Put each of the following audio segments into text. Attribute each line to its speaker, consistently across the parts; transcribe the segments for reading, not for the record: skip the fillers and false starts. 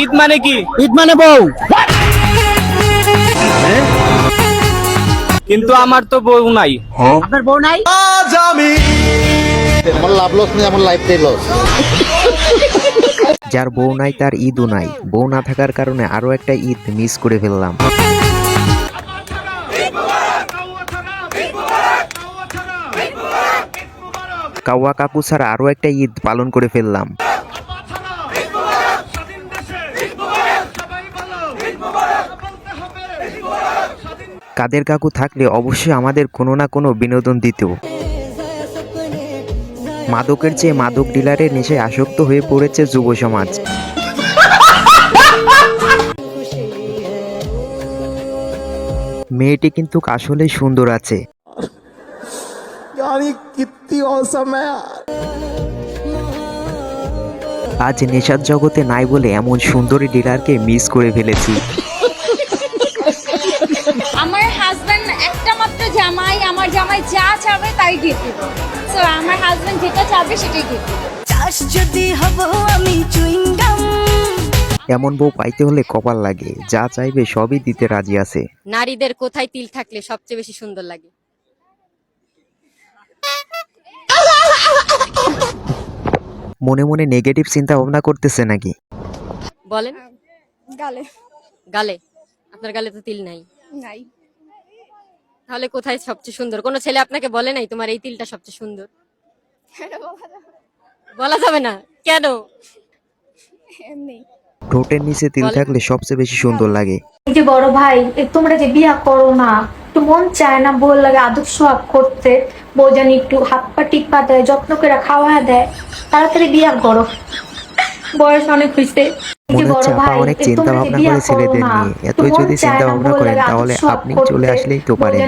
Speaker 1: ঈদ মানে কি?
Speaker 2: ঈদ মানে বউ।
Speaker 1: কিন্তু আমার তো বউ নাই।
Speaker 2: আপনার বউ নাই?
Speaker 3: আমার লাভ লস নেই, আমার লাইফটাই লস।
Speaker 4: যার বউ নাই তার ঈদও নাই। বউ না থাকার কারণে আরো একটা ঈদ মিস করে ফেললাম। কাওয়া কাকু ছাড়া আরো একটা ঈদ পালন করে ফেললাম। কাদের কাকু থাকলে অবশ্যই আমাদের কোনো না কোনো বিনোদন দিত। মাদকের চেয়ে মাদক ডিলারের নেশায় আসক্ত হয়ে পড়েছে যুব সমাজ। মেয়েটি কিন্তু আসলেই সুন্দর আছে। আজ নেশার জগতে নাই বলে এমন সুন্দরী ডিলারকে মিস করে ফেলেছি।
Speaker 5: আমার হাজবেন্ড একটা মাত্র জামাই, আমার জামাই যা চাবে তাই গিফট দেব। সো আমার হাজবেন্ড যেটা চাবে সেটাই গিফট দেব। চাস যদি হব আমি চুইংগাম।
Speaker 4: এমন বউ পাইতে হলে কপাল লাগে, যা চাইবে সবই দিতে রাজি আছে।
Speaker 6: নারীদের কোথায় তিল থাকলে সবচেয়ে বেশি সুন্দর লাগে?
Speaker 4: মনে মনে নেগেটিভ চিন্তা ভাবনা করতেছে নাকি?
Speaker 6: বলেন।
Speaker 5: গালে।
Speaker 6: গালে? আপনার গালে তো তিল নাই।
Speaker 5: নাই।
Speaker 6: তাহলে কোথায় সবচেয়ে সুন্দর? কোনো ছেলে আপনাকে বলে নাই তোমার এই তিলটা সবচেয়ে সুন্দর? বলা যাবে না কেন?
Speaker 5: এমনি।
Speaker 4: ঠোঁটের নিচে তিল থাকলে সবচেয়ে বেশি সুন্দর লাগে।
Speaker 7: এই যে বড় ভাই, তোমরা যে বিয়া করো না, একটু মন চায় না বল লাগে আদব সোহাগ করতে? বউ জানি একটু হাত পা টিপা দেয়, যত্ন করে খাওয়া দেয়, তাড়াতাড়ি বিয়া করো, বয়স অনেক হয়েছে।
Speaker 4: মনে হচ্ছে আপা অনেক চিন্তা ভাবনা করে ছেলেদের নিয়ে। এতই যদি চিন্তা ভাবনা করেন তাহলে আপনি চলে আসলেই তো পারেন।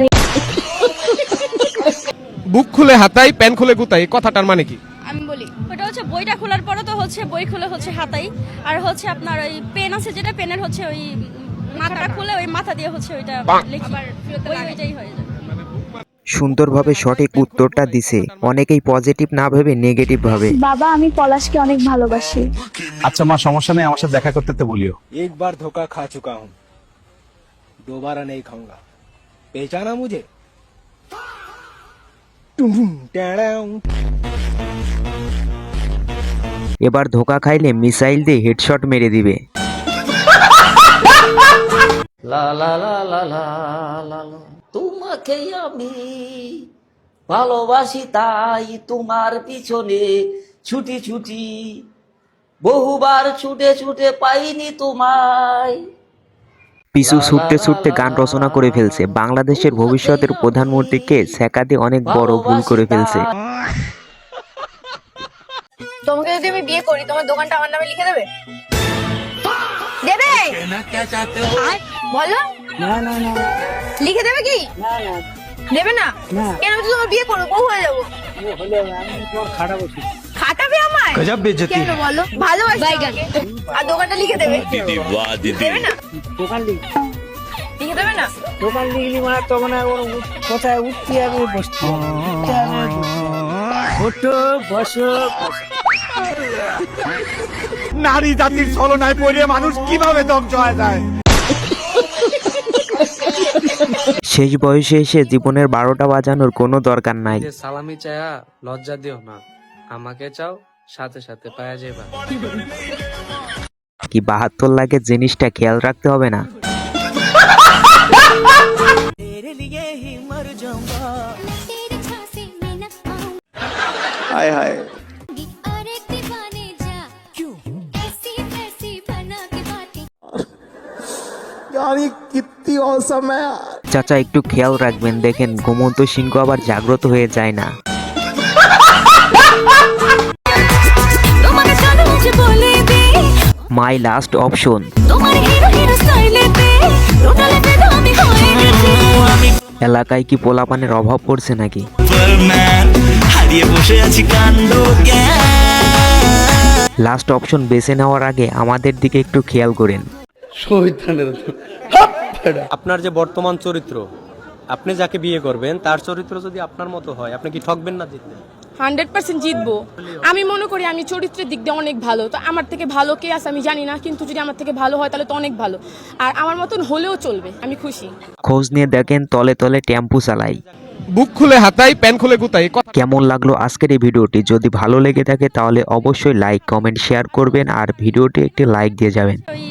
Speaker 8: বুক খুলে হাতাই, প্যান খুলে গুতাই, কথাটার মানে কি?
Speaker 5: আমি বলি, ওটা হচ্ছে বইটা খোলার পরে তো হচ্ছে বই খুলে হচ্ছে হাতাই, আর হচ্ছে আপনার ওই পেন আছে যেটা, পেনের হচ্ছে ওই মাথাটা খুলে ওই মাথা দিয়ে হচ্ছে ওইটা লিখি, ওইটাই হয়ে যায়।
Speaker 4: সুন্দরভাবে সঠিক উত্তরটা দিছে। অনেকেই পজিটিভ না ভেবে নেগেটিভ ভাবে।
Speaker 7: বাবা, আমি পলাশকে অনেক ভালোবাসি।
Speaker 9: আচ্ছা মা, সমস্যা নেই, আমার সাথে দেখা করতে তো বলিও।
Speaker 1: एक बार धोखा खा चुका हूँ, दोबारा नहीं खाऊंगा। पहचाना मुझे?
Speaker 4: এবার ধোকা খাইলে মিসাইল দিয়ে হেডশট মেরে দিবে।
Speaker 10: তোমাকে আমি ভালোবাসি, তাই তোমার পিছনে ছুটি ছুটি, বহুবার ছুটে ছুটে পাইনি তোমায়।
Speaker 4: পিছু ছুটতে ছুটতে গান রচনা করে ফেলছে। বাংলাদেশের ভবিষ্যতের প্রধানমন্ত্রীকে ছেঁকা দিয়ে অনেক বড় ভুল করে ফেলছে।
Speaker 5: তোমাকে যদি আমি বিয়ে করি, তোমার দোকানটা আমার নামে লিখে দেবে? দেবে? বলো।
Speaker 2: না না না,
Speaker 5: লিখে দেবে কি?
Speaker 2: না না,
Speaker 5: দেবে না? কেন? আমি তো তোমার বিয়ে করবো, বউ হয়ে যাবো।
Speaker 2: হলে আমি তোমার খাটাবো।
Speaker 5: খাটাবে আমায়?
Speaker 9: গজব বেইজ্জতি।
Speaker 5: কেন বলো? ভালোবাসি আমাকে। আর দোকানটা লিখে দেবে? দেবে না?
Speaker 2: দোকান
Speaker 5: লিখে দেবে না?
Speaker 2: দোকান লিখলি মানে তো মানে কোথায় উঠতে হবে, বসতে হবে, ওঠো বসো।
Speaker 8: নারী জাতির ছলনায় পড়ে মানুষ কিভাবে ধ্বংস হয়ে যায়?
Speaker 4: শেষ বয়সে এসে জীবনের 12টা বাজানোর কোনো দরকার নাই।
Speaker 1: সালামি চায়া লজ্জা দিও না, আমাকে চাও সাথে সাথে পায়া যাবা।
Speaker 4: কি 72 লাগে জিনিসটা খেয়াল রাখতে হবে না?
Speaker 9: হায় হায়।
Speaker 4: চাচা একটু খেয়াল রাখবেন, দেখেন ঘুমন্ত সিংহ আবার জাগ্রত হয়ে যায় না। মাই লাস্ট অপশন। এলাকায় কি পোলাপানের অভাব পড়ছে নাকি? লাস্ট অপশন বেছে নেওয়ার আগে আমাদের দিকে একটু খেয়াল করেন।
Speaker 1: আপনার যে বর্তমান চরিত্র, আপনি যাকে বিয়ে করবেন তার চরিত্র যদি আপনার মতো হয়, আপনি কি ঠকবেন না জিতবেন?
Speaker 11: 100% জিতবো। আমি মনে করি আমি চরিত্রের দিক দিয়ে অনেক ভালো, তো আমার থেকে ভালো কে আছে আমি জানি না, কিন্তু যদি আমার থেকে ভালো হয় তাহলে তো অনেক ভালো, আর আমার মতন হলেও চলবে, আমি খুশি।
Speaker 4: খোঁজ নিয়ে দেখেন তলে তলে টেম্পু চালাই।
Speaker 8: বুক খুলে হাতাই প্যান খুলে গুতাই।
Speaker 4: কেমন লাগলো আজকের এই ভিডিওটি? যদি ভালো লেগে থাকে তাহলে অবশ্যই লাইক, কমেন্ট, শেয়ার করবেন আর ভিডিওটি একটি লাইক দিয়ে যাবেন।
Speaker 5: ওই